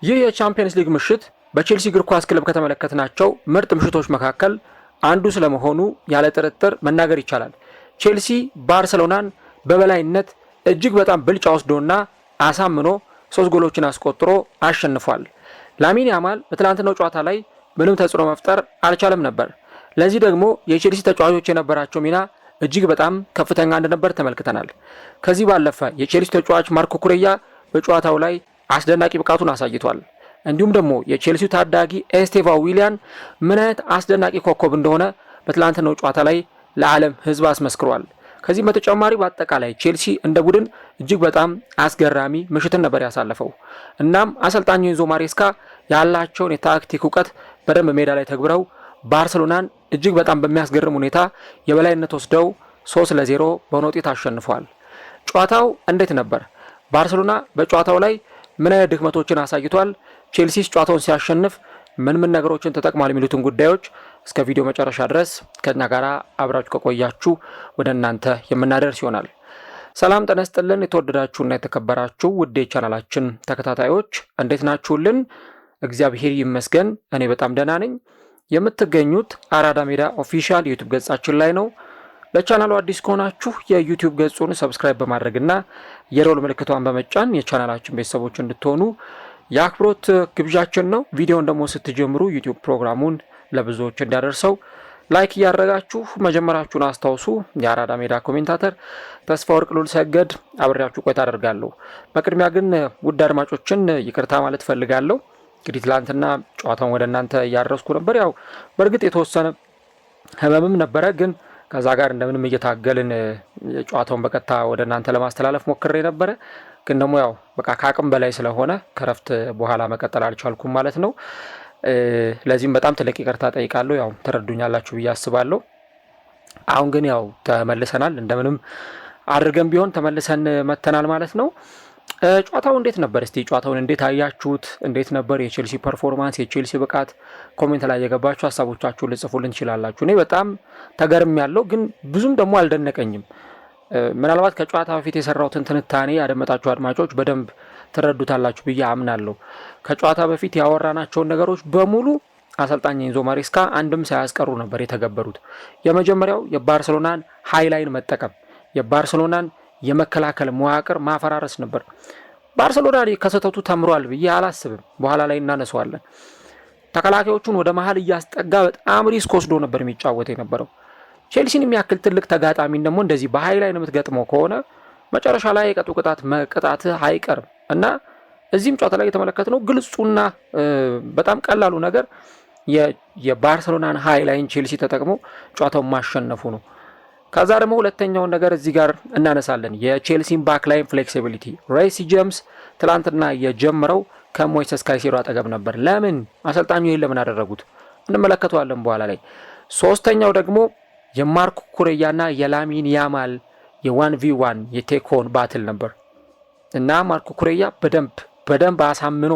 ይህ የቻምፒየንስ ሊግ ምሽት በቼልሲ እግር ኳስ ክለብ ከተመለከትናቸው ምርጥ ምሽቶች መካከል አንዱ ስለመሆኑ ያለ ጥርጥር መናገር ይቻላል። ቼልሲ ባርሰሎናን በበላይነት እጅግ በጣም ብልጫ ወስዶና አሳምኖ 3 ጎሎችን አስቆጥሮ አሸንፏል። ላሚን ያማል በትላንትናው ጨዋታ ላይ ምንም ተጽዕኖ መፍጠር አልቻለም ነበር። ለዚህ ደግሞ የቼልሲ ተጫዋቾች የነበራቸው ሚና እጅግ በጣም ከፍተኛ እንደነበር ተመልክተናል። ከዚህ ባለፈ የቼልሲ ተጫዋች ማርኮ ኩሬያ በጨዋታው ላይ አስደናቂ ብቃቱን አሳይቷል። እንዲሁም ደግሞ የቼልሲው ታዳጊ ኤስቴቫ ዊሊያን ምን አይነት አስደናቂ ኮከብ እንደሆነ በትላንትናው ጨዋታ ላይ ለዓለም ሕዝብ አስመስክሯል። ከዚህም በተጨማሪ በአጠቃላይ ቼልሲ እንደ ቡድን እጅግ በጣም አስገራሚ ምሽትን ነበር ያሳለፈው። እናም አሰልጣኙ ኤንዞ ማሬስካ ያላቸውን የታክቲክ እውቀት በደንብ ሜዳ ላይ ተግብረው ባርሰሎናን እጅግ በጣም በሚያስገርም ሁኔታ የበላይነት ወስደው 3-0 በሆነ ውጤት አሸንፏል። ጨዋታው እንዴት ነበር? ባርሰሎና በጨዋታው ላይ ምን አይነት ድክመቶችን አሳይቷል? ቼልሲስ ጨዋታውን ሲያሸንፍ ምን ነገሮችን ተጠቅሟል? የሚሉትን ጉዳዮች እስከ ቪዲዮ መጨረሻ ድረስ ከኛ ጋር አብራችሁ ከቆያችሁ ወደ እናንተ የምናደርስ ይሆናል። ሰላም ጤና ይስጥልን። የተወደዳችሁና የተከበራችሁ ውድ የቻናላችን ተከታታዮች እንዴት ናችሁልን? እግዚአብሔር ይመስገን እኔ በጣም ደህና ነኝ። የምትገኙት አራዳ ሜዳ ኦፊሻል ዩቲዩብ ገጻችን ላይ ነው። ለቻናሉ አዲስ ከሆናችሁ የዩቲዩብ ገጹን ሰብስክራይብ በማድረግና የደወል ምልክቷን በመጫን የቻናላችን ቤተሰቦች እንድትሆኑ የአክብሮት ግብዣችን ነው። ቪዲዮውን ደግሞ ስትጀምሩ ዩቲዩብ ፕሮግራሙን ለብዙዎች እንዲያደርሰው ላይክ እያደረጋችሁ መጀመራችሁን አስታውሱ። የአራዳ ሜዳ ኮሜንታተር ተስፋ ወርቅ ሉል ሰገድ አብሬያችሁ ቆይታ አደርጋለሁ። በቅድሚያ ግን ውድ አድማጮችን ይቅርታ ማለት ፈልጋለሁ። እንግዲህ ትላንትና ጨዋታውን ወደ እናንተ እያደረስኩ ነበር። ያው በእርግጥ የተወሰነ ህመምም ነበረ፣ ግን ከዛ ጋር እንደምንም እየታገልን ጨዋታውን በቀጥታ ወደ እናንተ ለማስተላለፍ ሞክሬ ነበረ። ግን ደግሞ ያው በቃ ከአቅም በላይ ስለሆነ ከረፍት በኋላ መቀጠል አልቻልኩም ማለት ነው። ለዚህም በጣም ትልቅ ይቅርታ ጠይቃለሁ። ያው ተረዱኛላችሁ ብዬ አስባለሁ። አሁን ግን ያው ተመልሰናል። እንደምንም አድርገን ቢሆን ተመልሰን መተናል ማለት ነው። ጨዋታው እንዴት ነበር? እስቲ ጨዋታውን እንዴት አያችሁት? እንዴት ነበር የቼልሲ ፐርፎርማንስ፣ የቼልሲ ብቃት? ኮሜንት ላይ የገባችሁ ሀሳቦቻችሁን ልጽፉልን ትችላላችሁ። እኔ በጣም ተገርም ያለው ግን ብዙም ደግሞ አልደነቀኝም። ምናልባት ከጨዋታ በፊት የሰራሁትን ትንታኔ ያደመጣችሁ አድማጮች በደንብ ትረዱታላችሁ ብዬ አምናለሁ። ከጨዋታ በፊት ያወራናቸውን ነገሮች በሙሉ አሰልጣኝ ኤንዞ ማሬስካ አንድም ሳያስቀሩ ነበር የተገበሩት። የመጀመሪያው የባርሰሎናን ሃይላይን መጠቀም፣ የባርሰሎናን የመከላከል መዋቅር ማፈራረስ ነበር። ባርሰሎና ከስህተቱ ተምሯል ብዬ አላስብም። በኋላ ላይ እናነሳዋለን። ተከላካዮቹን ወደ መሀል እያስጠጋ በጣም ሪስክ ወስዶ ነበር የሚጫወት የነበረው። ቼልሲን የሚያክል ትልቅ ተጋጣሚን ደግሞ እንደዚህ በሃይላይን የምትገጥመው ከሆነ መጨረሻ ላይ የቀጡ ቅጣት አይቀርም እና እዚህም ጨዋታ ላይ የተመለከትነው ግልጹና በጣም ቀላሉ ነገር የባርሰሎናን ሃይላይን ቼልሲ ተጠቅሞ ጨዋታውን ማሸነፉ ነው። ከዛ ደግሞ ሁለተኛውን ነገር እዚህ ጋር እናነሳለን። የቼልሲን ባክላይን ፍሌክሲቢሊቲ ሬሲ ጄምስ ትላንትና የጀመረው ከሞይሰስ ካይሴዶ አጠገብ ነበር። ለምን አሰልጣኙ ይህን ለምን አደረጉት እንመለከተዋለን በኋላ ላይ። ሶስተኛው ደግሞ የማርኮ ኩሬያና የላሚን ያማል የ1v1 የቴኮን ባትል ነበር እና ማርኮ ኩሬያ በደንብ አሳምኖ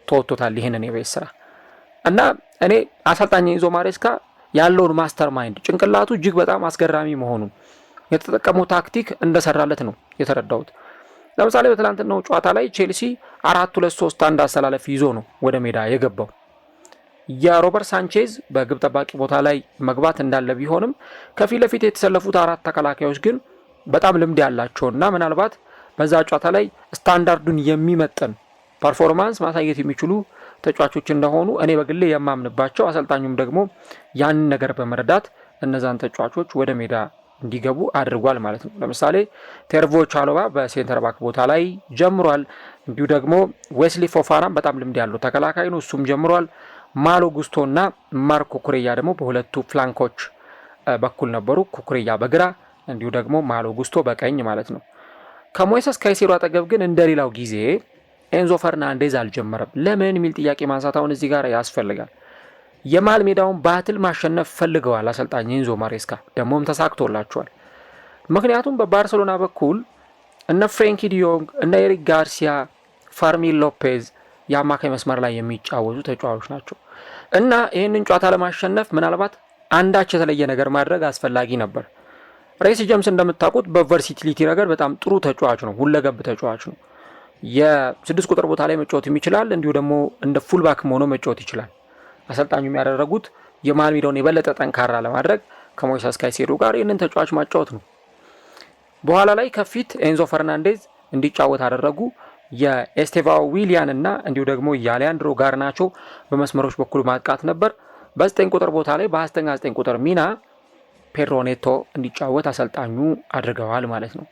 ተወጥቶታል ይህንን የቤት ስራ እና እኔ አሰልጣኝ ኤንዞ ማሬስካ ያለውን ማስተር ማይንድ ጭንቅላቱ እጅግ በጣም አስገራሚ መሆኑን የተጠቀመው ታክቲክ እንደሰራለት ነው የተረዳሁት። ለምሳሌ በትላንትናው ጨዋታ ላይ ቼልሲ 4-2-3-1 አሰላለፍ ይዞ ነው ወደ ሜዳ የገባው። የሮበርት ሳንቼዝ በግብ ጠባቂ ቦታ ላይ መግባት እንዳለ ቢሆንም ከፊት ለፊት የተሰለፉት 4 ተከላካዮች ግን በጣም ልምድ ያላቸውና ምናልባት በዛ ጨዋታ ላይ ስታንዳርዱን የሚመጥን ፐርፎርማንስ ማሳየት የሚችሉ ተጫዋቾች እንደሆኑ እኔ በግሌ የማምንባቸው፣ አሰልጣኙም ደግሞ ያንን ነገር በመረዳት እነዛን ተጫዋቾች ወደ ሜዳ እንዲገቡ አድርጓል ማለት ነው። ለምሳሌ ቴርቮ ቻሎባ በሴንተር ባክ ቦታ ላይ ጀምሯል። እንዲሁ ደግሞ ዌስሊ ፎፋናም በጣም ልምድ ያለው ተከላካይ ነው፣ እሱም ጀምሯል። ማሎ ጉስቶና ማርኮ ኩሬያ ደግሞ በሁለቱ ፍላንኮች በኩል ነበሩ። ኩሬያ በግራ እንዲሁ ደግሞ ማሎ ጉስቶ በቀኝ ማለት ነው። ከሞይሰስ ካይሴዶ አጠገብ ግን እንደሌላው ጊዜ ኤንዞ ፈርናንዴዝ አልጀመረም። ለምን የሚል ጥያቄ ማንሳታውን እዚህ ጋር ያስፈልጋል። የመሃል ሜዳውን ባትል ማሸነፍ ፈልገዋል አሰልጣኝ ኤንዞ ማሬስካ፣ ደግሞም ተሳክቶላቸዋል። ምክንያቱም በባርሰሎና በኩል እነ ፍሬንኪ ዲዮንግ፣ እነ ኤሪክ ጋርሲያ፣ ፈርሚን ሎፔዝ የአማካይ መስመር ላይ የሚጫወቱ ተጫዋቾች ናቸው እና ይህንን ጨዋታ ለማሸነፍ ምናልባት አንዳች የተለየ ነገር ማድረግ አስፈላጊ ነበር። ሬሲ ጄምስ እንደምታውቁት በቨርሲቲሊቲ ነገር በጣም ጥሩ ተጫዋች ነው፣ ሁለገብ ተጫዋች ነው። የ6 ቁጥር ቦታ ላይ መጫወት ይችላል። እንዲሁ ደግሞ እንደ ፉልባክ ሆኖ መጫወት ይችላል። አሰልጣኙ የሚያደረጉት የመሃል ሜዳውን የበለጠ ጠንካራ ለማድረግ ከሞይሰስ ካይሴዶ ጋር ይህንን ተጫዋች ማጫወት ነው። በኋላ ላይ ከፊት ኤንዞ ፈርናንዴዝ እንዲጫወት አደረጉ። የኤስቴቫ ዊሊያን እና እንዲሁ ደግሞ የአሊያንድሮ ጋርናቾ በመስመሮች በኩል ማጥቃት ነበር። በ9 ቁጥር ቦታ ላይ በ9 ቁጥር ሚና ፔድሮ ኔቶ እንዲጫወት አሰልጣኙ አድርገዋል ማለት ነው።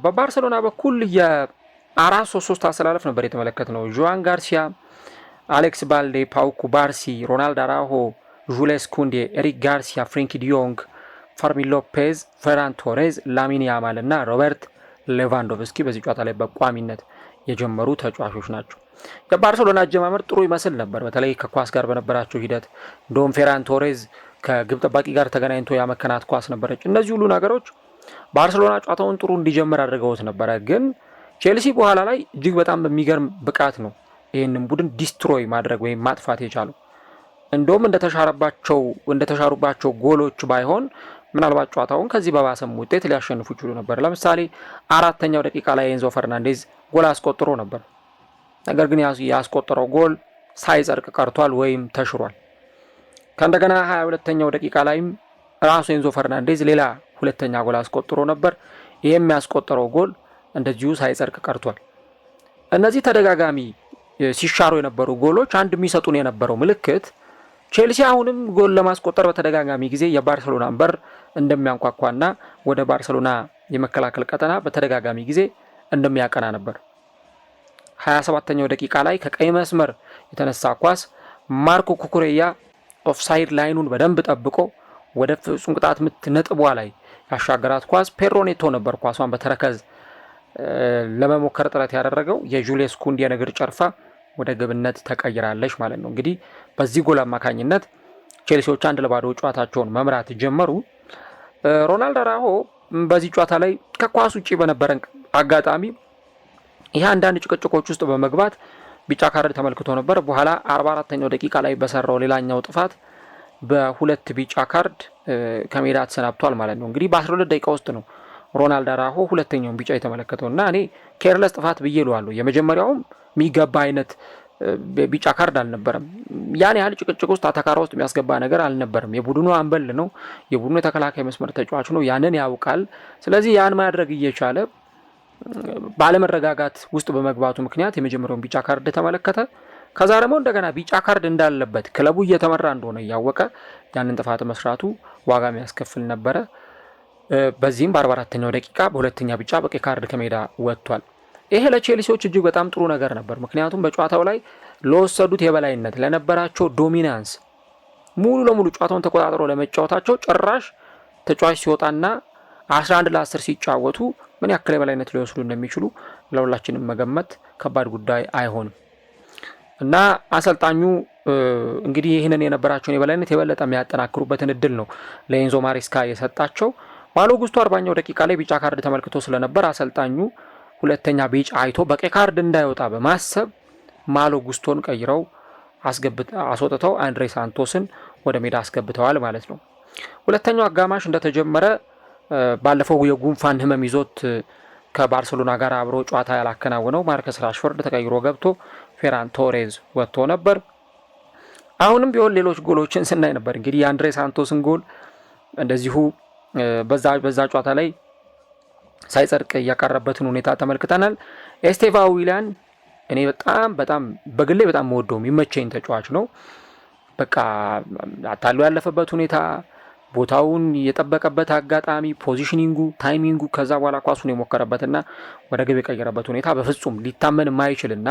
በባርሰሎና በኩል የ4-3-3 አሰላለፍ ነበር የተመለከትነው። ዡዋን ጋርሲያ፣ አሌክስ ባልዴ፣ ፓው ኩባርሲ፣ ሮናልዶ አራሆ፣ ጁሌስ ኩንዴ፣ ኤሪክ ጋርሲያ፣ ፍሬንኪ ዲዮንግ፣ ፈርሚን ሎፔዝ፣ ፈራን ቶሬዝ፣ ላሚን ያማል እና ሮበርት ሌቫንዶቭስኪ በዚህ ጨዋታ ላይ በቋሚነት የጀመሩ ተጫዋቾች ናቸው። የባርሰሎና አጀማመር ጥሩ ይመስል ነበር፣ በተለይ ከኳስ ጋር በነበራቸው ሂደት። እንደውም ፌራን ቶሬዝ ከግብ ጠባቂ ጋር ተገናኝቶ ያመከናት ኳስ ነበረች። እነዚህ ሁሉ ነገሮች ባርሰሎና ጨዋታውን ጥሩ እንዲጀምር አድርገውት ነበረ። ግን ቼልሲ በኋላ ላይ እጅግ በጣም በሚገርም ብቃት ነው ይህንን ቡድን ዲስትሮይ ማድረግ ወይም ማጥፋት የቻለው። እንደውም እንደተሻሩባቸው ጎሎች ባይሆን ምናልባት ጨዋታውን ከዚህ በባሰም ውጤት ሊያሸንፉ ይችሉ ነበር። ለምሳሌ 4ኛው ደቂቃ ላይ ኤንዞ ፈርናንዴዝ ጎል አስቆጥሮ ነበር። ነገር ግን ያስቆጠረው ጎል ሳይጸድቅ ቀርቷል ወይም ተሽሯል። ከእንደገና 22ኛው ደቂቃ ላይም ራሱ ኤንዞ ፈርናንዴዝ ሌላ ሁለተኛ ጎል አስቆጥሮ ነበር። ይህም ያስቆጠረው ጎል እንደዚሁ ሳይጸድቅ ቀርቷል። እነዚህ ተደጋጋሚ ሲሻሩ የነበሩ ጎሎች አንድ የሚሰጡን የነበረው ምልክት ቼልሲ አሁንም ጎል ለማስቆጠር በተደጋጋሚ ጊዜ የባርሰሎናን በር እንደሚያንኳኳና ወደ ባርሰሎና የመከላከል ቀጠና በተደጋጋሚ ጊዜ እንደሚያቀና ነበር። 27ኛው ደቂቃ ላይ ከቀይ መስመር የተነሳ ኳስ ማርኮ ኩኩሬያ ኦፍሳይድ ላይኑን በደንብ ጠብቆ ወደ ፍጹም ቅጣት ምት ነጥቧ ላይ ያሻገራት ኳስ ፔድሮ ኔቶ ነበር ኳሷን በተረከዝ ለመሞከር ጥረት ያደረገው። የጁሌስ ኩንዴ እግር ጨርፋ ወደ ግብነት ተቀይራለች ማለት ነው። እንግዲህ በዚህ ጎል አማካኝነት ቼልሲዎች 1-0 ጨዋታቸውን መምራት ጀመሩ። ሮናልዶ አራሆ በዚህ ጨዋታ ላይ ከኳስ ውጪ በነበረን አጋጣሚ ይህ አንዳንድ ጭቅጭቆች ውስጥ በመግባት ቢጫ ካርድ ተመልክቶ ነበር። በኋላ 44ኛው ደቂቃ ላይ በሰራው ሌላኛው ጥፋት በሁለት ቢጫ ካርድ ከሜዳ ተሰናብቷል ማለት ነው። እንግዲህ በ12 ደቂቃ ውስጥ ነው ሮናልዶ አራሆ ሁለተኛውን ቢጫ የተመለከተው እና እኔ ኬርለስ ጥፋት ብዬ እለዋለሁ። የመጀመሪያውም የሚገባ አይነት ቢጫ ካርድ አልነበረም። ያን ያህል ጭቅጭቅ ውስጥ አተካራ ውስጥ የሚያስገባ ነገር አልነበረም። የቡድኑ አንበል ነው፣ የቡድኑ የተከላካይ መስመር ተጫዋች ነው፣ ያንን ያውቃል። ስለዚህ ያን ማድረግ እየቻለ ባለመረጋጋት ውስጥ በመግባቱ ምክንያት የመጀመሪያውን ቢጫ ካርድ ተመለከተ። ከዛ ደግሞ እንደገና ቢጫ ካርድ እንዳለበት ክለቡ እየተመራ እንደሆነ እያወቀ ያንን ጥፋት መስራቱ ዋጋ የሚያስከፍል ነበረ። በዚህም በ44ኛው ደቂቃ በሁለተኛ ቢጫ በቀይ ካርድ ከሜዳ ወጥቷል። ይሄ ለቼልሲዎች እጅግ በጣም ጥሩ ነገር ነበር። ምክንያቱም በጨዋታው ላይ ለወሰዱት የበላይነት ለነበራቸው ዶሚናንስ ሙሉ ለሙሉ ጨዋታውን ተቆጣጥሮ ለመጫወታቸው ጭራሽ ተጫዋች ሲወጣና 11-10 ሲጫወቱ ምን ያክል የበላይነት ሊወስዱ እንደሚችሉ ለሁላችንም መገመት ከባድ ጉዳይ አይሆንም እና አሰልጣኙ እንግዲህ ይህንን የነበራቸውን የበላይነት የበለጠ የሚያጠናክሩበትን እድል ነው ለኤንዞ ማሬስካ የሰጣቸው። ማሎ ጉስቶ 40ኛው ደቂቃ ላይ ቢጫ ካርድ ተመልክቶ ስለነበር አሰልጣኙ ሁለተኛ ቢጫ አይቶ በቀይ ካርድ እንዳይወጣ በማሰብ ማሎ ጉስቶን ቀይረው አስወጥተው አንድሬ ሳንቶስን ወደ ሜዳ አስገብተዋል ማለት ነው። ሁለተኛው አጋማሽ እንደተጀመረ ባለፈው የጉንፋን ህመም ይዞት ከባርሰሎና ጋር አብሮ ጨዋታ ያላከናወነው ማርከስ ራሽፎርድ ተቀይሮ ገብቶ ፌራን ቶሬዝ ወጥቶ ነበር። አሁንም ቢሆን ሌሎች ጎሎችን ስናይ ነበር። እንግዲህ የአንድሬ ሳንቶስን ጎል እንደዚሁ በዛ ጨዋታ ላይ ሳይጸድቅ ያቀረበትን ሁኔታ ተመልክተናል። ኤስቴቫ ዊሊያን እኔ በጣም በግሌ በጣም ወደው የሚመቸኝ ተጫዋች ነው። በቃ አታሎ ያለፈበት ሁኔታ፣ ቦታውን የጠበቀበት አጋጣሚ፣ ፖዚሽኒንጉ፣ ታይሚንጉ፣ ከዛ በኋላ ኳሱን የሞከረበትና ወደ ግብ የቀየረበት ሁኔታ በፍጹም ሊታመን የማይችልና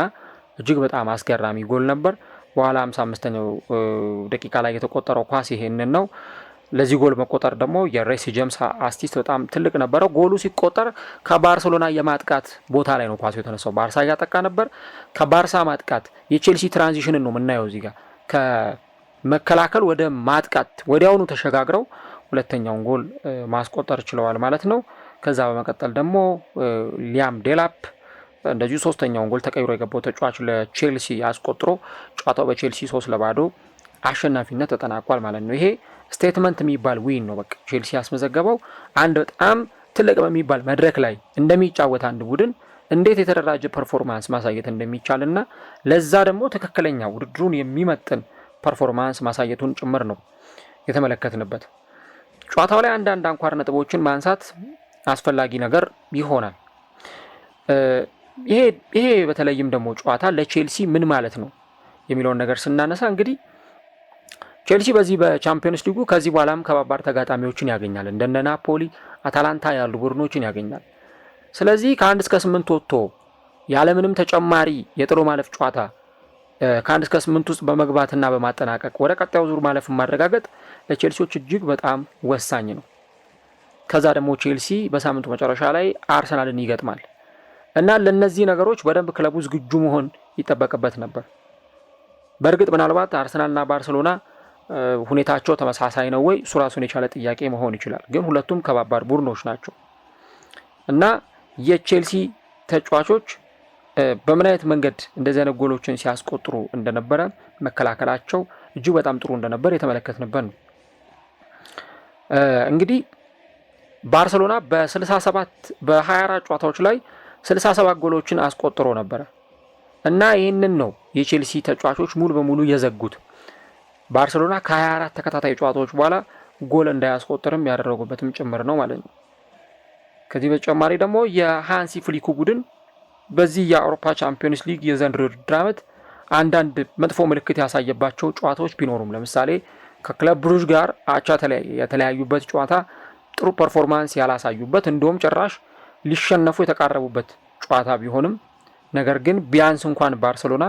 እጅግ በጣም አስገራሚ ጎል ነበር። በኋላ 55ኛው ደቂቃ ላይ የተቆጠረው ኳስ ይሄንን ነው። ለዚህ ጎል መቆጠር ደግሞ የሬስ ጄምስ አሲስት በጣም ትልቅ ነበረ። ጎሉ ሲቆጠር ከባርሰሎና የማጥቃት ቦታ ላይ ነው ኳሱ የተነሳው። ባርሳ እያጠቃ ነበር። ከባርሳ ማጥቃት የቼልሲ ትራንዚሽንን ነው የምናየው እዚህ ጋር ከመከላከል ወደ ማጥቃት ወዲያውኑ ተሸጋግረው ሁለተኛውን ጎል ማስቆጠር ችለዋል ማለት ነው። ከዛ በመቀጠል ደግሞ ሊያም ዴላፕ እንደዚሁ ሶስተኛውን ጎል ተቀይሮ የገባው ተጫዋች ለቼልሲ አስቆጥሮ ጨዋታው በቼልሲ 3-0 አሸናፊነት ተጠናቋል ማለት ነው። ይሄ ስቴትመንት የሚባል ዊን ነው። በቃ ቼልሲ ያስመዘገበው አንድ በጣም ትልቅ በሚባል መድረክ ላይ እንደሚጫወት አንድ ቡድን እንዴት የተደራጀ ፐርፎርማንስ ማሳየት እንደሚቻልና ለዛ ደግሞ ትክክለኛ ውድድሩን የሚመጥን ፐርፎርማንስ ማሳየቱን ጭምር ነው የተመለከትንበት። ጨዋታው ላይ አንዳንድ አንኳር ነጥቦችን ማንሳት አስፈላጊ ነገር ይሆናል። ይሄ በተለይም ደግሞ ጨዋታ ለቼልሲ ምን ማለት ነው የሚለውን ነገር ስናነሳ እንግዲህ ቼልሲ በዚህ በቻምፒየንስ ሊጉ ከዚህ በኋላም ከባባር ተጋጣሚዎችን ያገኛል። እንደነ ናፖሊ፣ አታላንታ ያሉ ቡድኖችን ያገኛል። ስለዚህ ከ1 እስከ 8 ወጥቶ ያለምንም ተጨማሪ የጥሎ ማለፍ ጨዋታ ከ1 እስከ 8 ውስጥ በመግባትና በማጠናቀቅ ወደ ቀጣዩ ዙር ማለፍ ማረጋገጥ ለቼልሲዎች እጅግ በጣም ወሳኝ ነው። ከዛ ደግሞ ቼልሲ በሳምንቱ መጨረሻ ላይ አርሰናልን ይገጥማል እና ለነዚህ ነገሮች በደንብ ክለቡ ዝግጁ መሆን ይጠበቅበት ነበር። በእርግጥ ምናልባት አርሰናልና ባርሴሎና ሁኔታቸው ተመሳሳይ ነው ወይ እሱ ራሱን የቻለ ጥያቄ መሆን ይችላል። ግን ሁለቱም ከባባድ ቡድኖች ናቸው እና የቼልሲ ተጫዋቾች በምን አይነት መንገድ እንደዚህ አይነት ጎሎችን ሲያስቆጥሩ እንደነበረ መከላከላቸው እጅግ በጣም ጥሩ እንደነበር የተመለከትንበት ነው። እንግዲህ ባርሴሎና በ24 ጨዋታዎች ላይ 67 ጎሎችን አስቆጥሮ ነበረ እና ይህንን ነው የቼልሲ ተጫዋቾች ሙሉ በሙሉ የዘጉት። ባርሴሎና ከ24 ተከታታይ ጨዋታዎች በኋላ ጎል እንዳያስቆጥርም ያደረጉበትም ጭምር ነው ማለት ነው። ከዚህ በተጨማሪ ደግሞ የሃንሲ ፍሊኩ ቡድን በዚህ የአውሮፓ ቻምፒዮንስ ሊግ የዘንድሮ ውድድር ዓመት አንዳንድ መጥፎ ምልክት ያሳየባቸው ጨዋታዎች ቢኖሩም ለምሳሌ ከክለብ ብሩዥ ጋር አቻ የተለያዩበት ጨዋታ ጥሩ ፐርፎርማንስ ያላሳዩበት እንደውም ጭራሽ ሊሸነፉ የተቃረቡበት ጨዋታ ቢሆንም ነገር ግን ቢያንስ እንኳን ባርሴሎና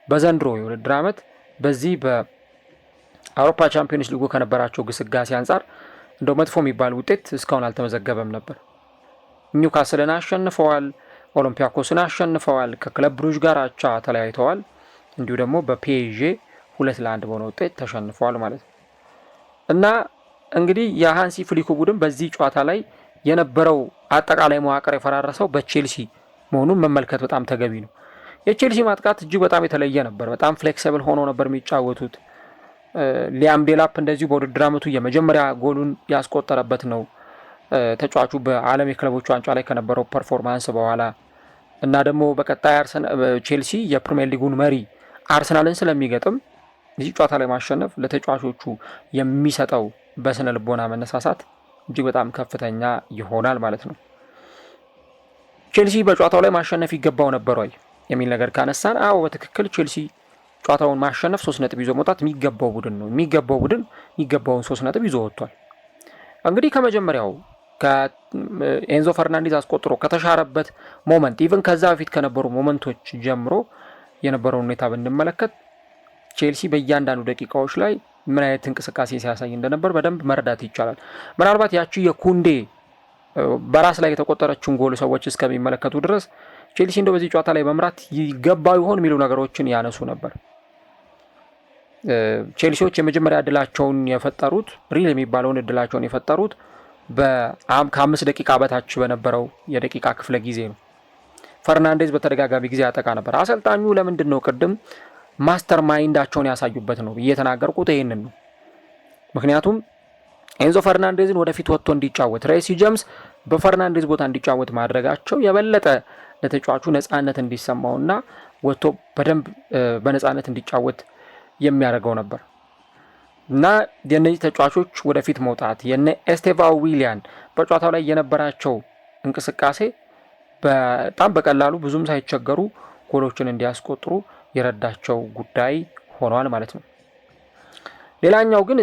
በዘንድሮ የውድድር ዓመት በዚህ በአውሮፓ ቻምፒዮንስ ሊጉ ከነበራቸው ግስጋሴ አንጻር እንደው መጥፎ የሚባል ውጤት እስካሁን አልተመዘገበም ነበር። ኒውካስልን አሸንፈዋል፣ ኦሎምፒያኮስን አሸንፈዋል፣ ከክለብ ብሩዥ ጋር አቻ ተለያይተዋል፣ እንዲሁ ደግሞ በፒኤስዤ 2-1 በሆነ ውጤት ተሸንፈዋል ማለት ነው እና እንግዲህ የሃንሲ ፍሊኩ ቡድን በዚህ ጨዋታ ላይ የነበረው አጠቃላይ መዋቅር የፈራረሰው በቼልሲ መሆኑን መመልከት በጣም ተገቢ ነው። የቼልሲ ማጥቃት እጅግ በጣም የተለየ ነበር። በጣም ፍሌክሲብል ሆኖ ነበር የሚጫወቱት። ሊያም ዴላፕ እንደዚሁ በውድድር ዓመቱ የመጀመሪያ ጎሉን ያስቆጠረበት ነው ተጫዋቹ በዓለም የክለቦች ዋንጫ ላይ ከነበረው ፐርፎርማንስ በኋላ እና ደግሞ በቀጣይ ቼልሲ የፕሪሚየር ሊጉን መሪ አርሰናልን ስለሚገጥም እዚህ ጨዋታ ላይ ማሸነፍ ለተጫዋቾቹ የሚሰጠው በስነ ልቦና መነሳሳት እጅግ በጣም ከፍተኛ ይሆናል ማለት ነው። ቼልሲ በጨዋታው ላይ ማሸነፍ ይገባው ነበር ወይ የሚል ነገር ካነሳን፣ አዎ በትክክል ቼልሲ ጨዋታውን ማሸነፍ 3 ነጥብ ይዞ መውጣት የሚገባው ቡድን ነው። የሚገባው ቡድን የሚገባውን 3 ነጥብ ይዞ ወጥቷል። እንግዲህ ከመጀመሪያው ከኤንዞ ፈርናንዴዝ አስቆጥሮ ከተሻረበት ሞመንት ኢቭን ከዛ በፊት ከነበሩ ሞመንቶች ጀምሮ የነበረውን ሁኔታ ብንመለከት ቼልሲ በእያንዳንዱ ደቂቃዎች ላይ ምን አይነት እንቅስቃሴ ሲያሳይ እንደነበር በደንብ መረዳት ይቻላል። ምናልባት ያቺ የኩንዴ በራስ ላይ የተቆጠረችውን ጎል ሰዎች እስከሚመለከቱ ድረስ ቼልሲ እንደው በዚህ ጨዋታ ላይ መምራት ይገባው ይሆን የሚሉ ነገሮችን ያነሱ ነበር። ቼልሲዎች የመጀመሪያ እድላቸውን የፈጠሩት ሪል የሚባለውን እድላቸውን የፈጠሩት ከ5 ደቂቃ በታች በነበረው የደቂቃ ክፍለ ጊዜ ነው። ፈርናንዴዝ በተደጋጋሚ ጊዜ ያጠቃ ነበር። አሰልጣኙ ለምንድን ነው ቅድም ማስተር ማይንዳቸውን ያሳዩበት ነው እየተናገርኩት ይሄንን ነው። ምክንያቱም ኤንዞ ፈርናንዴዝን ወደፊት ወጥቶ እንዲጫወት ሬሲ ጀምስ በፈርናንዴዝ ቦታ እንዲጫወት ማድረጋቸው የበለጠ ለተጫዋቹ ነፃነት እንዲሰማውና ወጥቶ በደንብ በነፃነት እንዲጫወት የሚያደርገው ነበር እና የነዚህ ተጫዋቾች ወደፊት መውጣት የነ ኤስቴቫ ዊሊያን በጨዋታው ላይ የነበራቸው እንቅስቃሴ በጣም በቀላሉ ብዙም ሳይቸገሩ ጎሎችን እንዲያስቆጥሩ የረዳቸው ጉዳይ ሆኗል ማለት ነው። ሌላኛው ግን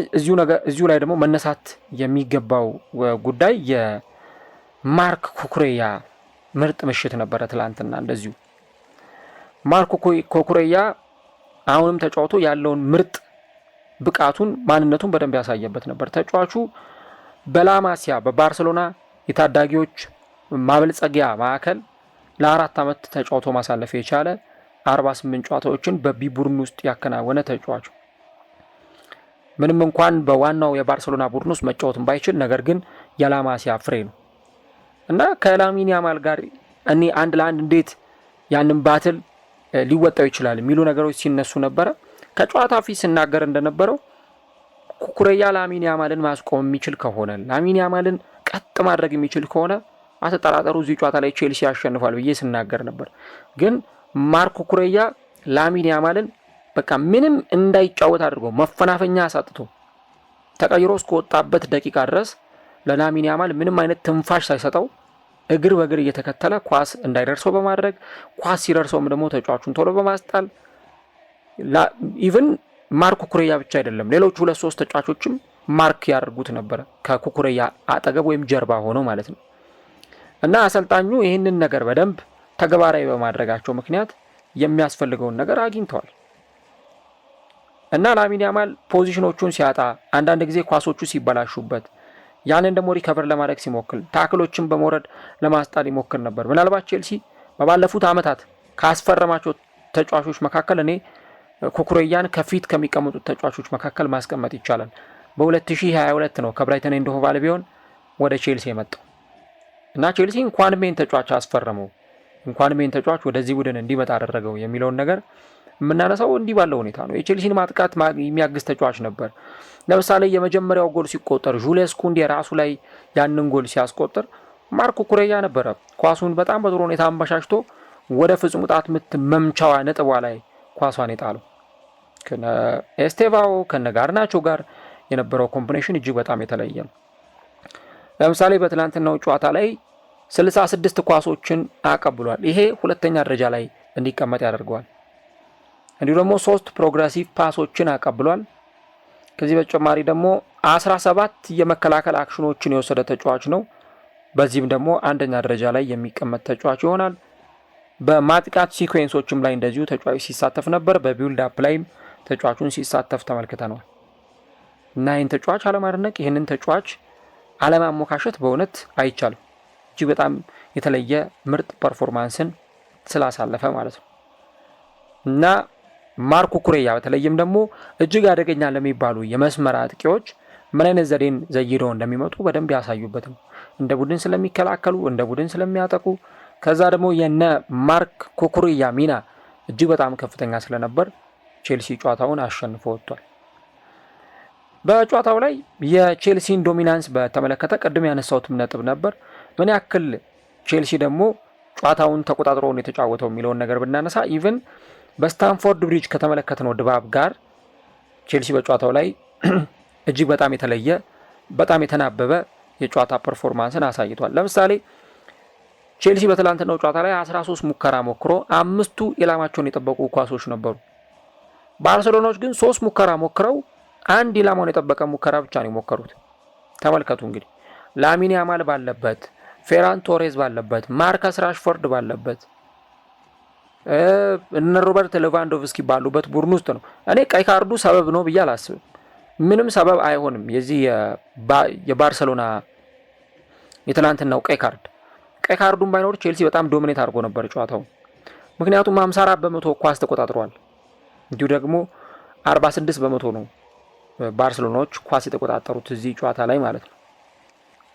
እዚሁ ላይ ደግሞ መነሳት የሚገባው ጉዳይ የማርክ ኩኩሬያ ምርጥ ምሽት ነበረ ትላንትና። እንደዚሁ ማርክ ኩኩሬያ አሁንም ተጫዋቱ ያለውን ምርጥ ብቃቱን ማንነቱን በደንብ ያሳየበት ነበር። ተጫዋቹ በላማሲያ በባርሴሎና የታዳጊዎች ማበልጸጊያ ማዕከል ለ4 ዓመት ተጫውቶ ማሳለፍ የቻለ 48 ጨዋታዎችን በቢ ቡድን ውስጥ ያከናወነ ተጫዋቹ ምንም እንኳን በዋናው የባርሴሎና ቡድን ውስጥ መጫወትን ባይችል ነገር ግን የላማሲያ ፍሬ ነው እና ከላሚን ያማል ጋር እኔ 1-1 እንዴት ያንን ባትል ሊወጣው ይችላል የሚሉ ነገሮች ሲነሱ ነበረ። ከጨዋታ ፊት ሲናገር እንደነበረው ኩኩሬያ ላሚን ያማልን ማስቆም የሚችል ከሆነ ላሚን ያማልን ቀጥ ማድረግ የሚችል ከሆነ አትጠራጠሩ እዚህ ጨዋታ ላይ ቼልሲ ያሸንፋል ብዬ ስናገር ነበር። ግን ማርኮ ኩሬያ ላሚን ያማልን በቃ ምንም እንዳይጫወት አድርጎ መፈናፈኛ አሳጥቶ ተቀይሮ እስከወጣበት ደቂቃ ድረስ ለላሚን ያማል ምንም አይነት ትንፋሽ ሳይሰጠው እግር በእግር እየተከተለ ኳስ እንዳይደርሰው በማድረግ ኳስ ሲደርሰውም ደግሞ ተጫዋቹን ቶሎ በማስጣል ኢቭን ማርኮ ኩሬያ ብቻ አይደለም ሌሎች 2-3 ተጫዋቾችም ማርክ ያደርጉት ነበር ከኩኩሬያ አጠገብ ወይም ጀርባ ሆኖ ማለት ነው። እና አሰልጣኙ ይህንን ነገር በደንብ ተግባራዊ በማድረጋቸው ምክንያት የሚያስፈልገውን ነገር አግኝተዋል። እና ላሚን ያማል ፖዚሽኖቹን ሲያጣ አንዳንድ ጊዜ ኳሶቹ ሲበላሹበት ያንን ደግሞ ሪከቨር ለማድረግ ሲሞክር ታክሎችን በመውረድ ለማስጣል ይሞክር ነበር። ምናልባት ቼልሲ በባለፉት ዓመታት ካስፈረማቸው ተጫዋቾች መካከል እኔ ኩኩሬያን ከፊት ከሚቀመጡት ተጫዋቾች መካከል ማስቀመጥ ይቻላል። በ2022 ነው ከብራይተን ኤንድ ሆቭ አልቢዮን ወደ ቼልሲ የመጣው እና ቼልሲ እንኳን ሜን ተጫዋች አስፈረመው እንኳን ሜን ተጫዋች ወደዚህ ቡድን እንዲመጣ አደረገው የሚለውን ነገር የምናነሳው እንዲህ ባለው ሁኔታ ነው። የቼልሲን ማጥቃት የሚያግዝ ተጫዋች ነበር። ለምሳሌ የመጀመሪያው ጎል ሲቆጠር ጁልየስ ኩንዴ ራሱ ላይ ያንን ጎል ሲያስቆጥር ማርኮ ኩሬያ ነበረ ኳሱን በጣም በጥሩ ሁኔታ አመሻሽቶ ወደ ፍጹም ቅጣት ምት መምቻዋ ነጥቧ ላይ ኳሷን የጣለው። ከነ ኤስቴቫኦ ከነ ጋርናቾ ጋር የነበረው ኮምቢኔሽን እጅግ በጣም የተለየ ነው። ለምሳሌ በትላንትናው ጨዋታ ላይ 66 ኳሶችን አቀብሏል። ይሄ ሁለተኛ ደረጃ ላይ እንዲቀመጥ ያደርገዋል። እንዲሁ ደግሞ 3 ፕሮግሬሲቭ ፓሶችን አቀብሏል። ከዚህ በተጨማሪ ደግሞ 17 የመከላከል አክሽኖችን የወሰደ ተጫዋች ነው። በዚህም ደግሞ አንደኛ ደረጃ ላይ የሚቀመጥ ተጫዋች ይሆናል። በማጥቃት ሲኩዌንሶችም ላይ እንደዚሁ ተጫዋች ሲሳተፍ ነበር። በቢልድ አፕ ላይም ተጫዋቹን ሲሳተፍ ተመልክተናል። እና ይህን ተጫዋች አለማድነቅ ይህንን ተጫዋች አለማሞካሸት በእውነት አይቻልም። እጅግ በጣም የተለየ ምርጥ ፐርፎርማንስን ስላሳለፈ ማለት ነው። እና ማርኮ ኩሬያ በተለይም ደግሞ እጅግ አደገኛ ለሚባሉ የመስመር አጥቂዎች ምን አይነት ዘዴን ዘይደው እንደሚመጡ በደንብ ያሳዩበት ነው። እንደ ቡድን ስለሚከላከሉ፣ እንደ ቡድን ስለሚያጠቁ፣ ከዛ ደግሞ የነ ማርኮ ኩሬያ ሚና እጅግ በጣም ከፍተኛ ስለነበር ቼልሲ ጨዋታውን አሸንፎ ወጥቷል። በጨዋታው ላይ የቼልሲን ዶሚናንስ በተመለከተ ቅድም ያነሳሁትም ነጥብ ነበር። ምን ያክል ቼልሲ ደግሞ ጨዋታውን ተቆጣጥሮ ነው የተጫወተው የሚለውን ነገር ብናነሳ ኢቭን በስታንፎርድ ብሪጅ ከተመለከትነው ድባብ ጋር ቼልሲ በጨዋታው ላይ እጅግ በጣም የተለየ በጣም የተናበበ የጨዋታ ፐርፎርማንስን አሳይቷል። ለምሳሌ ቼልሲ በትላንትናው ጨዋታ ላይ 13 ሙከራ ሞክሮ 5ቱ ኢላማቸውን የጠበቁ ኳሶች ነበሩ። ባርሴሎናዎች ግን 3 ሙከራ ሞክረው 1 ኢላማውን የጠበቀ ሙከራ ብቻ ነው የሞከሩት። ተመልከቱ እንግዲህ ላሚን ያማል ባለበት፣ ፌራን ቶሬዝ ባለበት፣ ማርከስ ራሽፎርድ ባለበት፣ እነ ሮበርት ሌቫንዶቭስኪ ባሉበት ቡድን ውስጥ ነው። እኔ ቀይ ካርዱ ሰበብ ነው ብዬ አላስብም። ምንም ሰበብ አይሆንም የዚህ የባርሴሎና የትላንትናው ቀይ ካርዱን ባይኖር ቼልሲ በጣም ዶሚኔት አድርጎ ነበር ጨዋታው። ምክንያቱም 54% ኳስ ተቆጣጥሯል። እንዲሁ ደግሞ 46% ነው ባርሴሎናዎች ኳስ የተቆጣጠሩት እዚህ ጨዋታ ላይ ማለት ነው።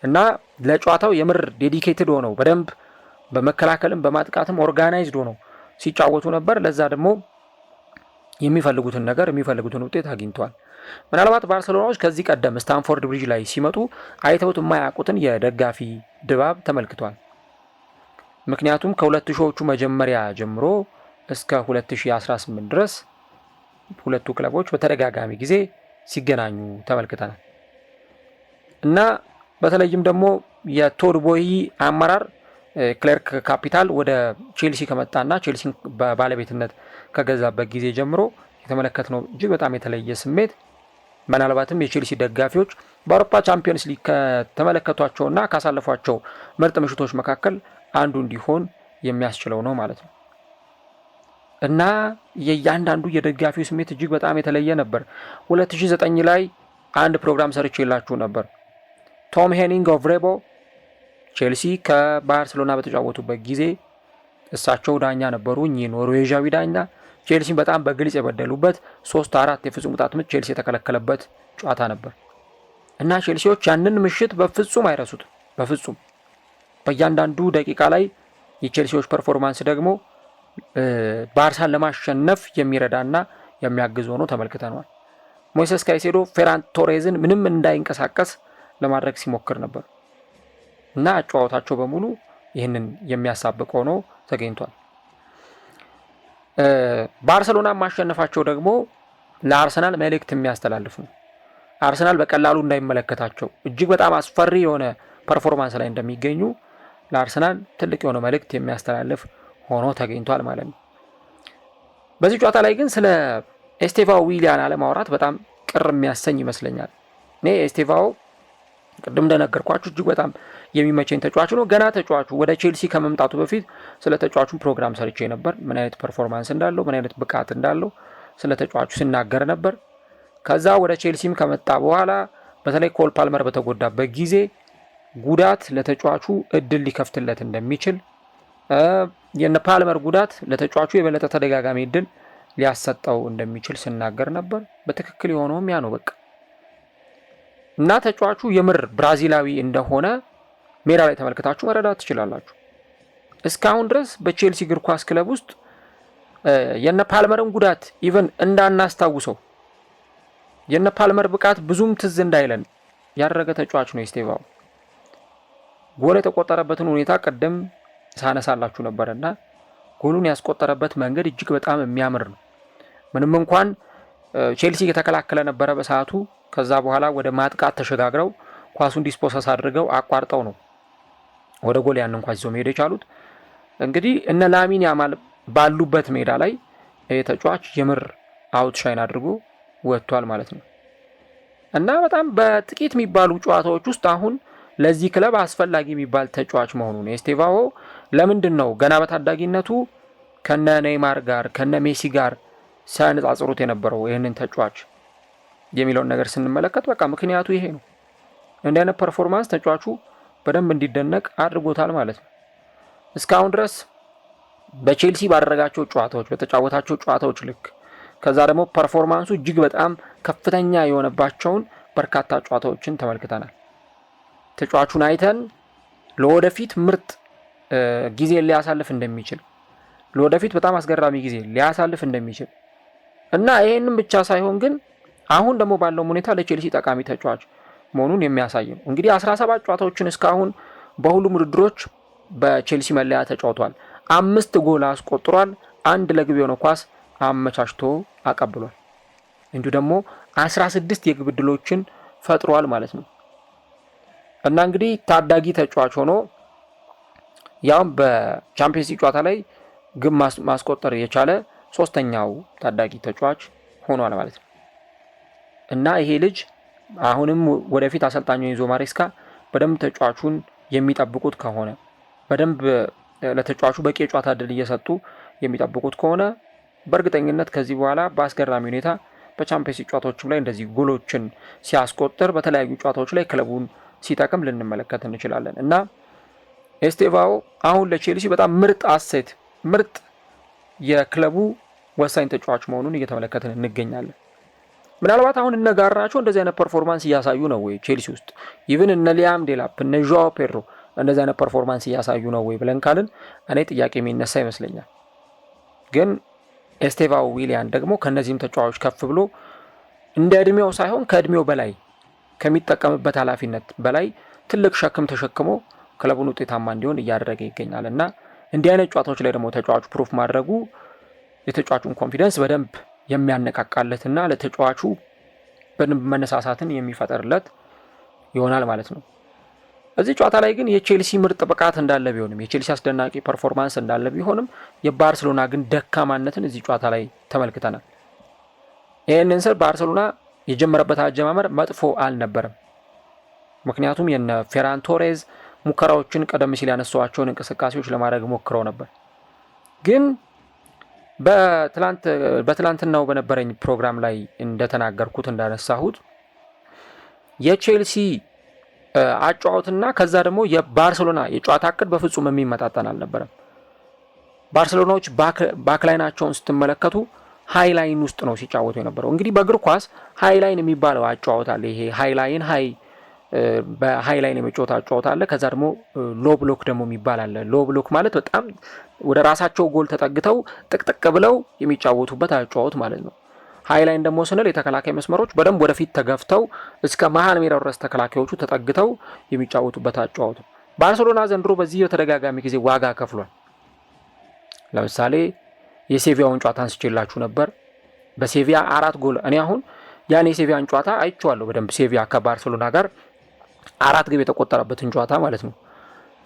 እና ለጨዋታው የምር ዴዲኬትድ ሆነው በደንብ በመከላከልም በማጥቃትም ኦርጋናይዝድ ሆነው ሲጫወቱ ነበር። ለዛ ደግሞ የሚፈልጉትን ውጤት አግኝተዋል። ምናልባት ባርሴሎናዎች ከዚህ ቀደም ስታንፎርድ ብሪጅ ላይ ሲመጡ አይተውት የማያውቁትን የደጋፊ ድባብ ተመልክቷል። ምክንያቱም ከ2000ዎቹ መጀመሪያ ጀምሮ እስከ 2018 ድረስ ሁለቱ ክለቦች በተደጋጋሚ ጊዜ ሲገናኙ ተመልክተናል። እና በተለይም ደግሞ የቶድ ቦይ አመራር ክሌርክ ካፒታል ወደ ቼልሲ ከመጣና ቼልሲን በባለቤትነት ከገዛበት ጊዜ ጀምሮ የተመለከትነው እጅግ በጣም የተለየ ስሜት ምናልባትም የቼልሲ ደጋፊዎች በአውሮፓ ቻምፒየንስ ሊግ ከተመለከቷቸውና ካሳለፏቸው ምርጥ ምሽቶች መካከል አንዱ እንዲሆን የሚያስችለው ነው ማለት ነው። እና የእያንዳንዱ የደጋፊው ስሜት እጅግ በጣም የተለየ ነበር። 2009 ላይ አንድ ፕሮግራም ሰርቼላችሁ ነበር። ቶም ሄኒንግ ኦፍ ሬቦ ቼልሲ ከባርሴሎና በተጫወቱበት ጊዜ እሳቸው ዳኛ ነበሩ። እኚህ ኖርዌዣዊ ዳኛ ቼልሲን በጣም በግልጽ የበደሉበት 3-4 የፍጹም ቅጣት ምት ቼልሲ የተከለከለበት ጨዋታ ነበር እና ቼልሲዎች ያንን ምሽት በፍጹም አይረሱትም። በፍጹም በእያንዳንዱ ደቂቃ ላይ የቼልሲዎች ፐርፎርማንስ ደግሞ ባርሳን ለማሸነፍ የሚረዳና የሚያግዝ ሆኖ ተመልክተናል። ሞይሴስ ካይሴዶ ፌራን ቶሬዝን ምንም እንዳይንቀሳቀስ ለማድረግ ሲሞክር ነበር እና አጨዋወታቸው በሙሉ ይህንን የሚያሳብቅ ሆኖ ተገኝቷል። ባርሰሎና ማሸነፋቸው ደግሞ ለአርሰናል መልእክት የሚያስተላልፍ ነው። አርሰናል በቀላሉ እንዳይመለከታቸው እጅግ በጣም አስፈሪ የሆነ ፐርፎርማንስ ላይ እንደሚገኙ ለአርሰናል ትልቅ የሆነ መልእክት የሚያስተላልፍ ሆኖ ተገኝቷል ማለት ነው። በዚህ ጨዋታ ላይ ግን ስለ ኤስቴቫኦ ዊሊያን አለማውራት በጣም ቅር የሚያሰኝ ይመስለኛል። እኔ ኤስቴቫኦ ቅድም እንደነገርኳችሁ እጅግ በጣም የሚመቸኝ ተጫዋች ነው። ገና ተጫዋቹ ወደ ቼልሲ ከመምጣቱ በፊት ስለ ተጫዋቹ ፕሮግራም ሰርቼ ነበር። ምን አይነት ፐርፎርማንስ እንዳለው፣ ምን አይነት ብቃት እንዳለው ስለ ተጫዋቹ ሲናገር ነበር። ከዛ ወደ ቼልሲም ከመጣ በኋላ በተለይ ኮል ፓልመር በተጎዳበት ጊዜ ጉዳት ለተጫዋቹ እድል ሊከፍትለት እንደሚችል፣ የነ ፓልመር ጉዳት ለተጫዋቹ የበለጠ ተደጋጋሚ እድል ሊያሰጠው እንደሚችል ሲናገር ነበር። በትክክል የሆነውም ያ ነው በቃ። እና ተጫዋቹ የምር ብራዚላዊ እንደሆነ ሜዳ ላይ ተመልክታችሁ መረዳት ትችላላችሁ። እስካሁን ድረስ በቼልሲ እግር ኳስ ክለብ ውስጥ የነ ፓልመርን ጉዳት ኢቨን እንዳናስታውሰው የነ ፓልመር ብቃት ብዙም ትዝ እንዳይለን ያደረገ ተጫዋች ነው ኤስቴቫኦ። ጎል የተቆጠረበትን ሁኔታ ቀደም ሳነሳላችሁ ነበርና ጎሉን ያስቆጠረበት መንገድ እጅግ በጣም የሚያምር ነው። ምንም እንኳን ቼልሲ የተከላከለ ነበረ በሰዓቱ። ከዛ በኋላ ወደ ማጥቃት ተሸጋግረው ኳሱን ዲስፖሰስ አድርገው አቋርጠው ነው ወደ ጎል ያንን ኳስ ይዘው መሄድ የቻሉት። እንግዲህ እነ ላሚን ያማል ባሉበት ሜዳ ላይ ተጫዋች የምር አውት ሻይን አድርጎ ወጥቷል ማለት ነው። እና በጣም በጥቂት የሚባሉ ጨዋታዎች ውስጥ አሁን ለዚህ ክለብ አስፈላጊ የሚባል ተጫዋች መሆኑ ነው። ኤስቴቫኦ ለምንድን ነው ገና በታዳጊነቱ ከነ ኔይማር ጋር ከነ ሜሲ ጋር ሲያነጻጽሩት የነበረው ይህንን ተጫዋች የሚለውን ነገር ስንመለከት በቃ ምክንያቱ ይሄ ነው። እንዲህ አይነት ፐርፎርማንስ ተጫዋቹ በደንብ እንዲደነቅ አድርጎታል ማለት ነው። እስካሁን ድረስ በቼልሲ ባደረጋቸው ጨዋታዎች በተጫወታቸው ጨዋታዎች ልክ ከዛ ደግሞ ፐርፎርማንሱ እጅግ በጣም ከፍተኛ የሆነባቸውን በርካታ ጨዋታዎችን ተመልክተናል። ተጫዋቹን አይተን ለወደፊት ምርጥ ጊዜ ሊያሳልፍ እንደሚችል ለወደፊት በጣም አስገራሚ ጊዜ ሊያሳልፍ እንደሚችል እና ይሄንን ብቻ ሳይሆን ግን አሁን ደግሞ ባለው ሁኔታ ለቼልሲ ጠቃሚ ተጫዋች መሆኑን የሚያሳይ ነው። እንግዲህ 17 ጨዋታዎችን እስካሁን በሁሉም ውድድሮች በቼልሲ መለያ ተጫውቷል። 5 ጎል አስቆጥሯል። 1 ለግብ የሆነ ኳስ አመቻችቶ አቀብሏል። እንዲሁ ደግሞ 16 የግብ ዕድሎችን ፈጥሯል ማለት ነው። እና እንግዲህ ታዳጊ ተጫዋች ሆኖ ያውም በቻምፒየንስ ሊግ ጨዋታ ላይ ግብ ማስቆጠር የቻለ 3ኛው ታዳጊ ተጫዋች ሆኗል ማለት ነው። እና ይሄ ልጅ አሁንም ወደፊት አሰልጣኙ ኤንዞ ማሬስካ በደንብ ተጫዋቹን የሚጠብቁት ከሆነ በደንብ ለተጫዋቹ በቂ የጨዋታ ዕድል እየሰጡ የሚጠብቁት ከሆነ በእርግጠኝነት ከዚህ በኋላ በአስገራሚ ሁኔታ በቻምፒየንስ ሊግ ጨዋታዎችም ላይ እንደዚህ ጎሎችን ሲያስቆጥር በተለያዩ ጨዋታዎች ላይ ክለቡን ሲጠቅም ልንመለከት እንችላለን። እና ኤስቴቫኦ አሁን ለቼልሲ በጣም ምርጥ አሴት ምርጥ የክለቡ ወሳኝ ተጫዋች መሆኑን እየተመለከትን እንገኛለን። ምናልባት አሁን እነ ጋርናቾ እንደዚህ አይነት ፐርፎርማንስ እያሳዩ ነው ወይ ቼልሲ ውስጥ? ኢቭን እነ ሊያም ዴላፕ እነ ዦአው ፔድሮ እንደዚህ አይነት ፐርፎርማንስ እያሳዩ ነው ወይ ብለን ካልን እኔ ጥያቄ የሚነሳ ይመስለኛል። ግን ኤስቴቫኦ ዊሊያን ደግሞ ከነዚህም ተጫዋቾች ከፍ ብሎ እንደ እድሜው ሳይሆን ከእድሜው በላይ ከሚጠቀምበት ኃላፊነት በላይ ትልቅ ሸክም ተሸክሞ ክለቡን ውጤታማ እንዲሆን እያደረገ ይገኛል። እና እንዲህ አይነት ጨዋታዎች ላይ ደግሞ ተጫዋቹ ፕሩፍ ማድረጉ የተጫዋቹን ኮንፊደንስ በደንብ የሚያነቃቃለትና ለተጫዋቹ በደንብ መነሳሳትን የሚፈጠርለት ይሆናል ማለት ነው። እዚህ ጨዋታ ላይ ግን የቼልሲ ምርጥ ብቃት እንዳለ ቢሆንም የቼልሲ አስደናቂ ፐርፎርማንስ እንዳለ ቢሆንም የባርሰሎና ግን ደካማነትን እዚህ ጨዋታ ላይ ተመልክተናል። ይህንን ስል ባርሰሎና የጀመረበት አጀማመር መጥፎ አልነበረም። ምክንያቱም የነ ፌራን ቶሬዝ ሙከራዎችን ቀደም ሲል ያነሷቸውን እንቅስቃሴዎች ለማድረግ ሞክረው ነበር። ግን በትላንትናው በነበረኝ ፕሮግራም ላይ እንደተናገርኩት እንዳነሳሁት የቼልሲ አጫዋትና ከዛ ደግሞ የባርሰሎና የጨዋታ እቅድ በፍጹም የሚመጣጠን አልነበረም። ባርሰሎናዎች ባክላይናቸውን ስትመለከቱ ሃይላይን ውስጥ ነው ሲጫወቱ የነበረው። እንግዲህ በእግር ኳስ ሃይላይን የሚባለው አጫዋት አለ። ይሄ ሃይላይን በሃይላይን የመጫወት አጫዋት አለ። ከዛ ደግሞ ሎ ብሎክ ደግሞ የሚባል አለ። ሎ ብሎክ ማለት በጣም ወደ ራሳቸው ጎል ተጠግተው ጥቅጥቅ ብለው የሚጫወቱበት አጫዋት ማለት ነው። ሃይላይን ደግሞ ስንል የተከላካይ መስመሮች በደንብ ወደፊት ተገፍተው እስከ መሃል ሜዳው ድረስ ተከላካዮቹ ተጠግተው የሚጫወቱበት አጫዋት። ባርሴሎና ዘንድሮ በዚህ በተደጋጋሚ ጊዜ ዋጋ ከፍሏል። ለምሳሌ የሴቪያውን ጨዋታ አንስቼላችሁ ነበር። በሴቪያ 4 ጎል እኔ አሁን ያን የሴቪያን ጨዋታ አይቼዋለሁ በደንብ ሴቪያ ከባርሴሎና ጋር 4 ግብ የተቆጠረበትን ጨዋታ ማለት ነው።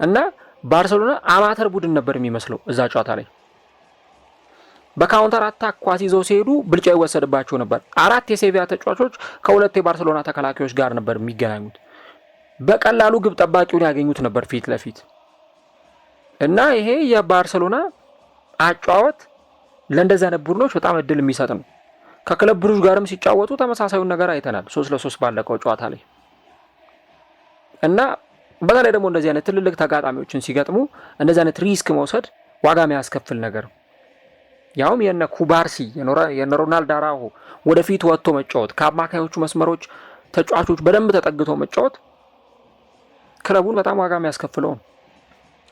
እና ባርሴሎና አማተር ቡድን ነበር የሚመስለው እዛ ጨዋታ ላይ። በካውንተር አታክ ኳስ ይዘው ሲሄዱ ብልጫ ይወሰድባቸው ነበር። 4 የሴቪያ ተጫዋቾች ከ2 የባርሴሎና ተከላካዮች ጋር ነበር የሚገናኙት። በቀላሉ ግብ ጠባቂውን ያገኙት ነበር ፊት ለፊት። እና ይሄ የባርሴሎና አጫወት ለእንደዚህ አይነት ቡድኖች በጣም እድል የሚሰጥ ነው። ከክለብ ብሩዥ ጋርም ሲጫወቱ ተመሳሳዩን ነገር አይተናል 3-3 ባለቀው ጨዋታ ላይ። እና በተለይ ደግሞ እንደዚህ አይነት ትልልቅ ተጋጣሚዎችን ሲገጥሙ እንደዚህ አይነት ሪስክ መውሰድ ዋጋ የሚያስከፍል ነገር፣ ያውም የነ ኩባርሲ የነ ሮናልዶ አራውሆ ወደፊት ወጥቶ መጫወት፣ ከአማካዮቹ መስመሮች ተጫዋቾች በደንብ ተጠግቶ መጫወት ክለቡን በጣም ዋጋ የሚያስከፍለው ነው።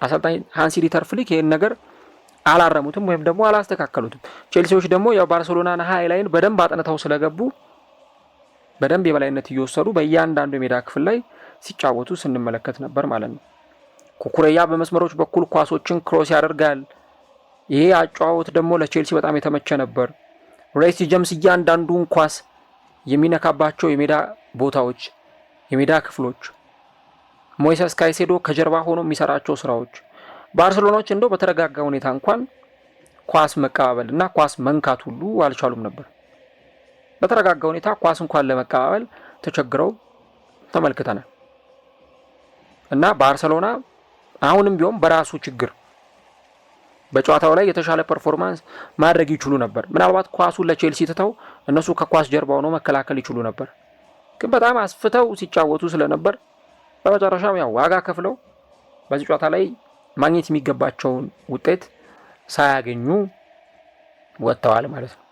አሰልጣኝ ሃንሲ ዲተር ፍሊክ ይሄን ነገር አላረሙትም ወይም ደግሞ አላስተካከሉትም። ቼልሲዎች ደግሞ ያው ባርሴሎናና ሃይ ላይን በደንብ አጥንተው ስለገቡ በደንብ የበላይነት እየወሰዱ በእያንዳንዱ የሜዳ ክፍል ላይ ሲጫወቱ ስንመለከት ነበር ማለት ነው። ኩኩሬያ በመስመሮች በኩል ኳሶችን ክሮስ ያደርጋል። ይሄ አጫዋወት ደግሞ ለቼልሲ በጣም የተመቸ ነበር። ሬሲ ጀምስ እያንዳንዱን ኳስ የሚነካባቸው የሜዳ ቦታዎች፣ የሜዳ ክፍሎች፣ ሞይሰስ ካይሴዶ ከጀርባ ሆኖ የሚሰራቸው ስራዎች፣ ባርሴሎናዎች እንደው በተረጋጋ ሁኔታ እንኳን ኳስ መቀባበል እና ኳስ መንካት ሁሉ አልቻሉም ነበር። በተረጋጋ ሁኔታ ኳስ እንኳን ለመቀባበል ተቸግረው ተመልክተናል። እና ባርሴሎና አሁንም ቢሆን በራሱ ችግር በጨዋታው ላይ የተሻለ ፐርፎርማንስ ማድረግ ይችሉ ነበር። ምናልባት ኳሱን ለቼልሲ ትተው እነሱ ከኳስ ጀርባ ሆነው መከላከል ይችሉ ነበር። ግን በጣም አስፍተው ሲጫወቱ ስለነበር በመጨረሻም ያው ዋጋ ከፍለው በዚህ ጨዋታ ላይ ማግኘት የሚገባቸውን ውጤት ሳያገኙ ወጥተዋል ማለት ነው።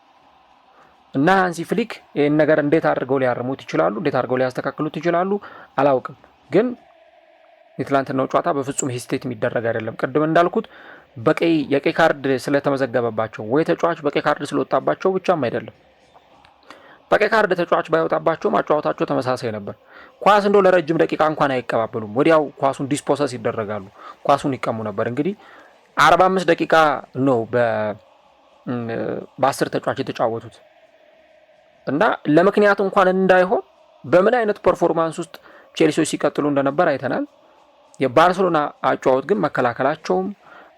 እና ሃንሲ ፍሊክ ይህን ነገር እንዴት አድርገው ሊያርሙት ይችላሉ፣ እንዴት አድርገው ሊያስተካክሉት ይችላሉ አላውቅም። ግን የትላንትናው ጨዋታ በፍጹም ሄስቴት የሚደረግ አይደለም። ቅድም እንዳልኩት የቀይ ካርድ ስለተመዘገበባቸው ወይ ተጫዋች በቀይ ካርድ ስለወጣባቸው ብቻም አይደለም። በቀይ ካርድ ተጫዋች ባይወጣባቸው ማጫወታቸው ተመሳሳይ ነበር። ኳስ እንደው ለረጅም ደቂቃ እንኳን አይቀባበሉም። ወዲያው ኳሱን ዲስፖሰስ ይደረጋሉ፣ ኳሱን ይቀሙ ነበር። እንግዲህ 45 ደቂቃ ነው በ10 ተጫዋች የተጫወቱት እና ለምክንያት እንኳን እንዳይሆን በምን አይነት ፐርፎርማንስ ውስጥ ቼልሲዎች ሲቀጥሉ እንደነበር አይተናል። የባርሴሎና አጫወት ግን መከላከላቸውም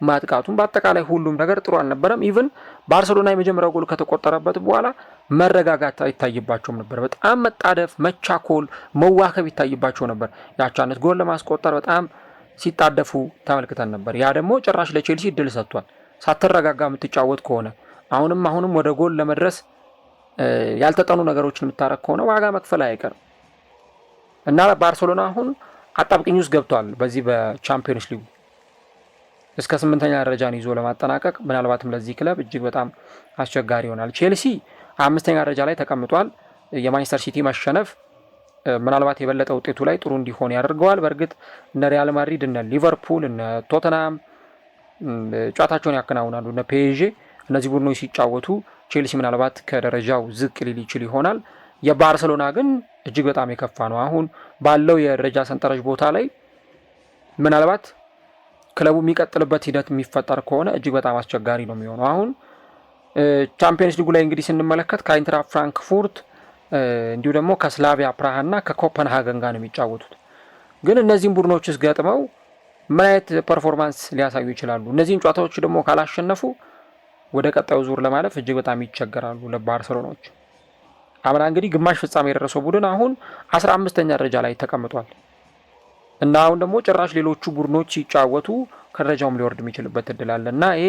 ማጥቃቱም በአጠቃላይ ሁሉም ነገር ጥሩ አልነበረም። ኢቭን ባርሴሎና የመጀመሪያው ጎል ከተቆጠረበት በኋላ መረጋጋት አይታይባቸውም ነበር። በጣም መጣደፍ፣ መቻኮል፣ መዋከብ ይታይባቸው ነበር። ያቻነት ጎል ለማስቆጠር በጣም ሲጣደፉ ተመልክተን ነበር። ያ ደግሞ ጭራሽ ለቼልሲ እድል ሰጥቷል። ሳትረጋጋ የምትጫወት ከሆነ አሁንም ወደ ጎል ለመድረስ ያልተጠኑ ነገሮችን የምታረግ ከሆነ ዋጋ መክፈል አይቀርም እና ባርሴሎና አሁን አጣብቅኝ ውስጥ ገብቷል። በዚህ በቻምፒዮንስ ሊግ እስከ 8ኛ ደረጃን ይዞ ለማጠናቀቅ ምናልባትም ለዚህ ክለብ እጅግ በጣም አስቸጋሪ ይሆናል። ቼልሲ 5ኛ ደረጃ ላይ ተቀምጧል። የማንቸስተር ሲቲ መሸነፍ ምናልባት የበለጠ ውጤቱ ላይ ጥሩ እንዲሆን ያደርገዋል። በእርግጥ እነ ሪያል ማድሪድ፣ እነ ሊቨርፑል፣ እነ ቶተናም ጨዋታቸውን ያከናውናሉ፣ እነ ፒኤስጂ። እነዚህ ቡድኖች ሲጫወቱ ቼልሲ ምናልባት ከደረጃው ዝቅ ሊል ይችል ይሆናል። የባርሴሎና ግን እጅግ በጣም የከፋ ነው። አሁን ባለው የደረጃ ሰንጠረዥ ቦታ ላይ ምናልባት ክለቡ የሚቀጥልበት ሂደት የሚፈጠር ከሆነ እጅግ በጣም አስቸጋሪ ነው የሚሆነው። አሁን ቻምፒየንስ ሊጉ ላይ እንግዲህ ስንመለከት ከአይንትራክት ፍራንክፉርት እንዲሁ ደግሞ ከስላቪያ ፕራሃ እና ከኮፐንሃገን ጋር ነው የሚጫወቱት። ግን እነዚህም ቡድኖችስ ገጥመው ምን አይነት ፐርፎርማንስ ሊያሳዩ ይችላሉ? እነዚህን ጨዋታዎች ደግሞ ካላሸነፉ ወደ ቀጣዩ ዙር ለማለፍ እጅግ በጣም ይቸገራሉ ለባርሴሎናዎች። አምና እንግዲህ ግማሽ ፍጻሜ የደረሰው ቡድን አሁን 15ኛ ደረጃ ላይ ተቀምጧል እና አሁን ደግሞ ጭራሽ ሌሎቹ ቡድኖች ሲጫወቱ ከደረጃውም ሊወርድ የሚችልበት እድል አለ እና ይሄ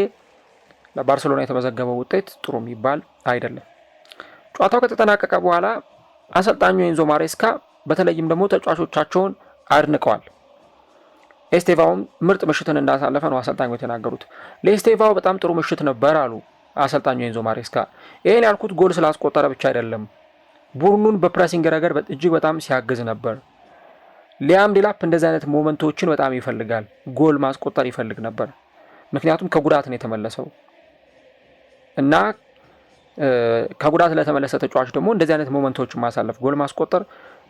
ለባርሴሎና የተመዘገበው ውጤት ጥሩ የሚባል አይደለም። ጨዋታው ከተጠናቀቀ በኋላ አሰልጣኙ ኤንዞ ማሬስካ በተለይም ደግሞ ተጫዋቾቻቸውን አድንቀዋል። ኤስቴቫውም ምርጥ ምሽትን እንዳሳለፈ ነው አሰልጣኙ የተናገሩት። ለኤስቴቫው በጣም ጥሩ ምሽት ነበር አሉ አሰልጣኙ ኤንዞ ማሬስካ። ይሄን ያልኩት ጎል ስላስቆጠረ ብቻ አይደለም፣ ቡድኑን በፕሬሲንግ ረገድ እጅግ በጣም ሲያግዝ ነበር። ሊያም ዴላፕ እንደዚህ አይነት ሞመንቶችን በጣም ይፈልጋል፣ ጎል ማስቆጠር ይፈልግ ነበር፣ ምክንያቱም ከጉዳት ነው የተመለሰው እና ከጉዳት ለተመለሰ ተጫዋች ደግሞ እንደዚህ አይነት ሞመንቶችን ማሳለፍ፣ ጎል ማስቆጠር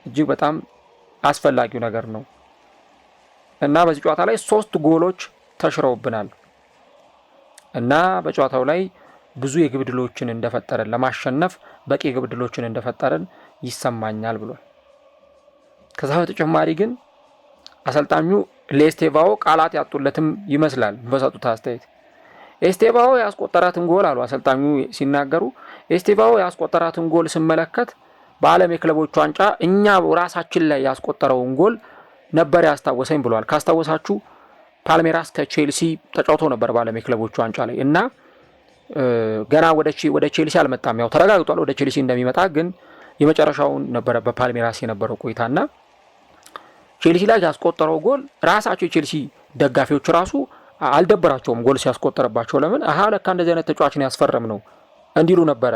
እጅግ በጣም አስፈላጊው ነገር ነው እና በዚህ ጨዋታ ላይ 3 ጎሎች ተሽረውብናል እና በጨዋታው ላይ ብዙ የግብ ዕድሎችን እንደፈጠረን ለማሸነፍ በቂ የግብ ዕድሎችን እንደፈጠረን ይሰማኛል ብሏል። ከዛ በተጨማሪ ግን አሰልጣኙ ለኤስቴቫኦ ቃላት ያጡለትም ይመስላል በሰጡት አስተያየት። ኤስቴቫኦ ያስቆጠራትን ጎል አሉ አሰልጣኙ ሲናገሩ፣ ኤስቴቫኦ ያስቆጠራትን ጎል ስመለከት በዓለም የክለቦች ዋንጫ እኛ ራሳችን ላይ ያስቆጠረውን ጎል ነበር ያስታወሰኝ ብሏል። ካስታወሳችሁ ፓልሜራስ ከቼልሲ ተጫውቶ ነበር በዓለም የክለቦች ዋንጫ ላይ እና ገና ወደ ቼልሲ አልመጣም። ያው ተረጋግጧል ወደ ቼልሲ እንደሚመጣ፣ ግን የመጨረሻውን ነበረ በፓልሜራስ የነበረው ቆይታና ቼልሲ ላይ ያስቆጠረው ጎል ራሳቸው የቼልሲ ደጋፊዎች ራሱ አልደበራቸውም ጎል ሲያስቆጠረባቸው። ለምን ለካ እንደዚህ አይነት ተጫዋችን ያስፈረም ነው እንዲሉ ነበረ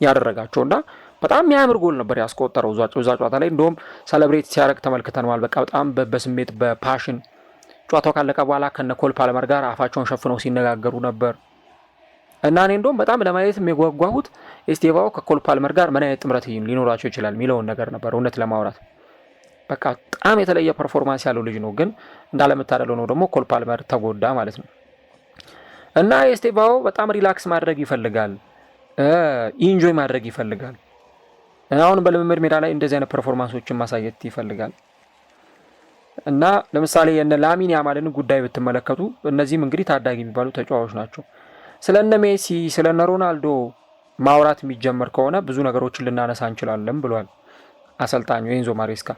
ያደረጋቸውና በጣም የሚያምር ጎል ነበር ያስቆጠረው እዛ ጨዋታ ላይ። እንደውም ሰለብሬት ሲያደርግ ተመልክተናል። በቃ በጣም በስሜት በፓሽን ጨዋታው ካለቀ በኋላ ከነ ኮል ፓልመር ጋር አፋቸውን ሸፍነው ሲነጋገሩ ነበር እና እኔ እንደውም በጣም ለማየት የሚጓጓሁት ኤስቴቫኦ ከኮል ፓልመር ጋር ምን አይነት ጥምረት ሊኖራቸው ይችላል የሚለውን ነገር ነበር እውነት ለማውራት። በቃ በጣም የተለየ ፐርፎርማንስ ያለው ልጅ ነው፣ ግን እንዳለመታደለው ነው ደግሞ ኮል ፓልመር ተጎዳ ማለት ነው። እና ኤስቴቫኦ በጣም ሪላክስ ማድረግ ይፈልጋል፣ ኢንጆይ ማድረግ ይፈልጋል። አሁን በልምምድ ሜዳ ላይ እንደዚህ አይነት ፐርፎርማንሶችን ማሳየት ይፈልጋል እና ለምሳሌ የነ ላሚን ያማልን ጉዳይ ብትመለከቱ እነዚህም እንግዲህ ታዳጊ የሚባሉ ተጫዋቾች ናቸው። ስለነ ሜሲ ስለነ ሮናልዶ ማውራት የሚጀመር ከሆነ ብዙ ነገሮችን ልናነሳ እንችላለን ብሏል አሰልጣኙ ኤንዞ ማሬስካ።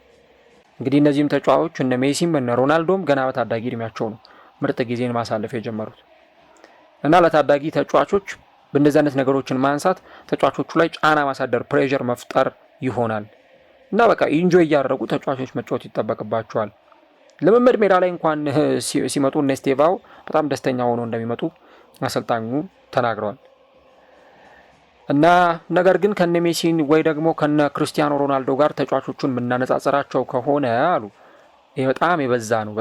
እንግዲህ እነዚህም ተጫዋቾች እነ ሜሲም እነ ሮናልዶም ገና በታዳጊ እድሜያቸው ነው ምርጥ ጊዜን ማሳለፍ የጀመሩት እና ለታዳጊ ተጫዋቾች በእንደዚህ አይነት ነገሮችን ማንሳት ተጫዋቾቹ ላይ ጫና ማሳደር፣ ፕሬዠር መፍጠር ይሆናል እና በቃ ኢንጆይ እያደረጉ ተጫዋቾች መጫወት ይጠበቅባቸዋል። ልምምድ ሜዳ ላይ እንኳን ሲመጡ እነ ኤስቴቫኦ በጣም ደስተኛ ሆኖ እንደሚመጡ አሰልጣኙ ተናግረዋል እና ነገር ግን ከነ ሜሲን ወይ ደግሞ ከነ ክርስቲያኖ ሮናልዶ ጋር ተጫዋቾቹን የምናነጻጽራቸው ከሆነ አሉ ይሄ በጣም የበዛ ነው፣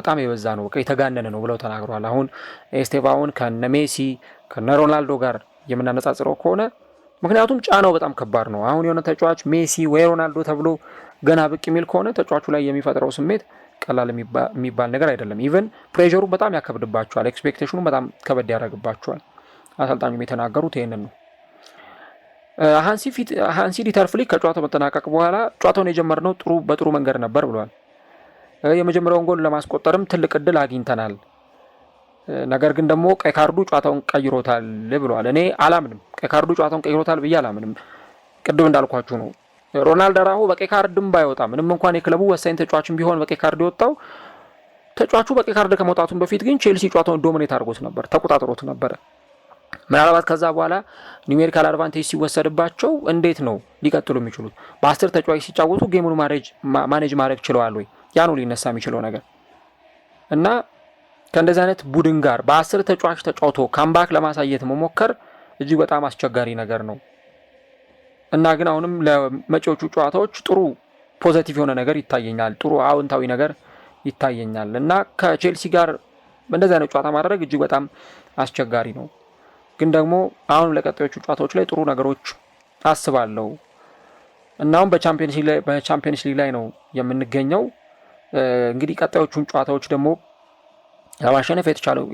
በቃ የተጋነነ ነው ብለው ተናግረዋል። አሁን ኤስቴቫኦን ከነ ሜሲ ከነ ሮናልዶ ጋር የምናነጻጽረው ከሆነ ምክንያቱም ጫናው በጣም ከባድ ነው። አሁን የሆነ ተጫዋች ሜሲ ወይ ሮናልዶ ተብሎ ገና ብቅ የሚል ከሆነ ተጫዋቹ ላይ የሚፈጥረው ስሜት ቀላል የሚባል ነገር አይደለም። ኢቨን ፕሬዠሩ በጣም ያከብድባቸዋል፣ ኤክስፔክቴሽኑ በጣም ከበድ ያደርግባቸዋል። አሰልጣኙም የተናገሩት ይህንን ነው። ሃንሲ ዲተር ፍሊክ ከጨዋታው መጠናቀቅ በኋላ ጨዋታውን የጀመርነው በጥሩ መንገድ ነበር ብሏል። የመጀመሪያውን ጎል ለማስቆጠርም ትልቅ እድል አግኝተናል፣ ነገር ግን ደግሞ ቀይ ካርዱ ጨዋታውን ቀይሮታል ብሏል። እኔ አላምንም፣ ቀይ ካርዱ ጨዋታውን ቀይሮታል ብዬ አላምንም። ቅድም እንዳልኳችሁ ነው። ሮናልዶ አራሁ በቀይ ካርድም ባይወጣ ምንም እንኳን የክለቡ ወሳኝ ተጫዋችም ቢሆን በቀይ ካርድ የወጣው ተጫዋቹ በቀይ ካርድ ከመውጣቱም በፊት ግን ቼልሲ ጨዋታውን ዶሚኔት አድርጎት ነበር፣ ተቆጣጥሮት ነበረ። ምናልባት ከዛ በኋላ ኒሜሪካል አድቫንቴጅ ሲወሰድባቸው እንዴት ነው ሊቀጥሉ የሚችሉት? በ10 ተጫዋች ሲጫወቱ ጌሙን ማኔጅ ማድረግ ችለዋል ወይ? ያ ነው ሊነሳ የሚችለው ነገር እና ከእንደዚህ አይነት ቡድን ጋር በ10 ተጫዋች ተጫውቶ ካምባክ ለማሳየት መሞከር እጅግ በጣም አስቸጋሪ ነገር ነው እና ግን አሁንም ለመጪዎቹ ጨዋታዎች ጥሩ ፖዘቲቭ የሆነ ነገር ይታየኛል፣ ጥሩ አዎንታዊ ነገር ይታየኛል እና ከቼልሲ ጋር እንደዚህ አይነት ጨዋታ ማድረግ እጅግ በጣም አስቸጋሪ ነው። ግን ደግሞ አሁን ለቀጣዮቹ ጨዋታዎች ላይ ጥሩ ነገሮች አስባለሁ እና አሁን በቻምፒየንስ ሊግ ላይ ነው የምንገኘው። እንግዲህ ቀጣዮቹን ጨዋታዎች ደግሞ ለማሸነፍ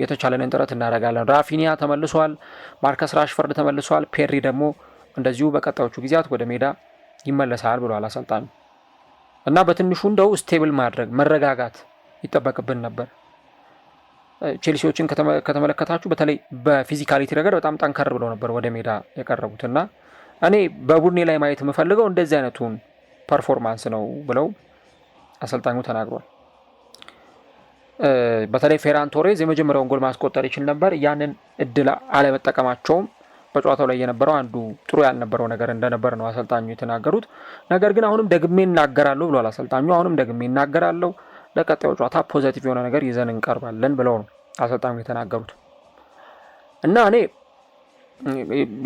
የተቻለንን ጥረት እናደርጋለን። ራፊኒያ ተመልሷል፣ ማርከስ ራሽፈርድ ተመልሷል፣ ፔሪ ደግሞ እንደዚሁ በቀጣዮቹ ጊዜያት ወደ ሜዳ ይመለሳል ብሏል አሰልጣኙ እና በትንሹ እንደው ስቴብል ማድረግ መረጋጋት ይጠበቅብን ነበር። ቼልሲዎችን ከተመለከታችሁ በተለይ በፊዚካሊቲ ረገድ በጣም ጠንከር ብለው ነበር ወደ ሜዳ የቀረቡት እና እኔ በቡድኔ ላይ ማየት የምፈልገው እንደዚህ አይነቱን ፐርፎርማንስ ነው ብለው አሰልጣኙ ተናግሯል። በተለይ ፌራን ቶሬዝ የመጀመሪያውን ጎል ማስቆጠር ይችል ነበር። ያንን እድል አለመጠቀማቸውም በጨዋታው ላይ የነበረው አንዱ ጥሩ ያልነበረው ነገር እንደነበር ነው አሰልጣኙ የተናገሩት። ነገር ግን አሁንም ደግሜ እናገራለሁ ብሏል አሰልጣኙ። አሁንም ደግሜ እናገራለሁ፣ ለቀጣዩ ጨዋታ ፖዚቲቭ የሆነ ነገር ይዘን እንቀርባለን ብለው ነው አሰልጣኙ የተናገሩት እና እኔ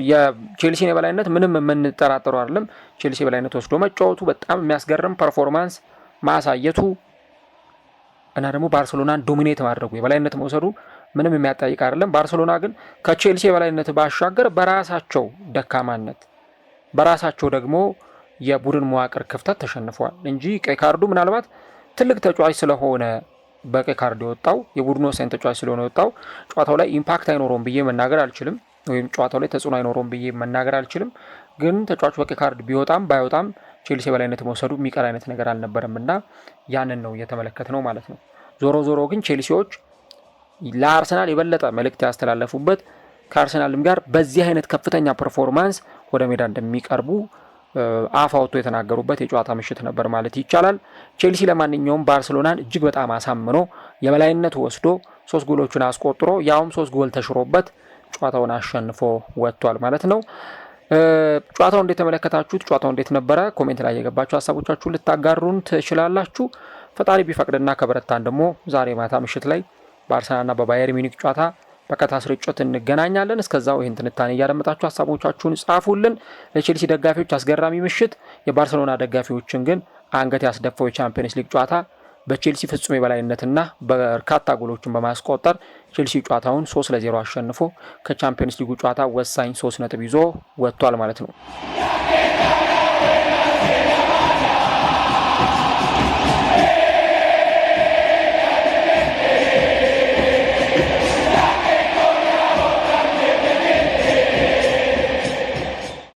የቼልሲን የበላይነት ምንም የምንጠራጠሩ አይደለም። ቼልሲ የበላይነት ወስዶ መጫወቱ፣ በጣም የሚያስገርም ፐርፎርማንስ ማሳየቱ እና ደግሞ ባርሴሎናን ዶሚኔት ማድረጉ የበላይነት መውሰዱ ምንም የሚያጠያይቅ አይደለም። ባርሴሎና ግን ከቼልሲ የበላይነት ባሻገር በራሳቸው ደካማነት በራሳቸው ደግሞ የቡድን መዋቅር ክፍተት ተሸንፈዋል እንጂ ቀይ ካርዱ ምናልባት ትልቅ ተጫዋች ስለሆነ በቀይ ካርድ የወጣው የቡድኑ ወሳኝ ተጫዋች ስለሆነ የወጣው ጨዋታው ላይ ኢምፓክት አይኖረውም ብዬ መናገር አልችልም፣ ወይም ጨዋታው ላይ ተጽዕኖ አይኖረውም ብዬ መናገር አልችልም። ግን ተጫዋቹ በቀይ ካርድ ቢወጣም ባይወጣም ቼልሲ የበላይነት መውሰዱ የሚቀር አይነት ነገር አልነበረም እና ያንን ነው እየተመለከት ነው ማለት ነው። ዞሮ ዞሮ ግን ቼልሲዎች ለአርሰናል የበለጠ መልእክት ያስተላለፉበት ከአርሰናልም ጋር በዚህ አይነት ከፍተኛ ፐርፎርማንስ ወደ ሜዳ እንደሚቀርቡ አፍ አውጥቶ የተናገሩበት የጨዋታ ምሽት ነበር ማለት ይቻላል። ቼልሲ ለማንኛውም ባርሴሎናን እጅግ በጣም አሳምኖ የበላይነት ወስዶ 3 ጎሎችን አስቆጥሮ ያውም 3 ጎል ተሽሮበት ጨዋታውን አሸንፎ ወጥቷል ማለት ነው። ጨዋታው እንዴት ተመለከታችሁት? ጨዋታው እንዴት ነበረ? ኮሜንት ላይ የገባችሁ ሀሳቦቻችሁን ልታጋሩን ትችላላችሁ። ፈጣሪ ቢፈቅድና ከበረታን ደግሞ ዛሬ ማታ ምሽት ላይ በአርሰናልና በባየር ሚኒክ ጨዋታ በቀጥታ ስርጭት እንገናኛለን። እስከዛው ይህን ትንታኔ እያደመጣችሁ ሀሳቦቻችሁን ጻፉልን። ለቼልሲ ደጋፊዎች አስገራሚ ምሽት፣ የባርሴሎና ደጋፊዎችን ግን አንገት ያስደፋው የቻምፒየንስ ሊግ ጨዋታ በቼልሲ ፍጹም የበላይነትና በርካታ ጎሎችን በማስቆጠር ቼልሲ ጨዋታውን 3-0 አሸንፎ ከቻምፒየንስ ሊጉ ጨዋታ ወሳኝ 3 ነጥብ ይዞ ወጥቷል ማለት ነው።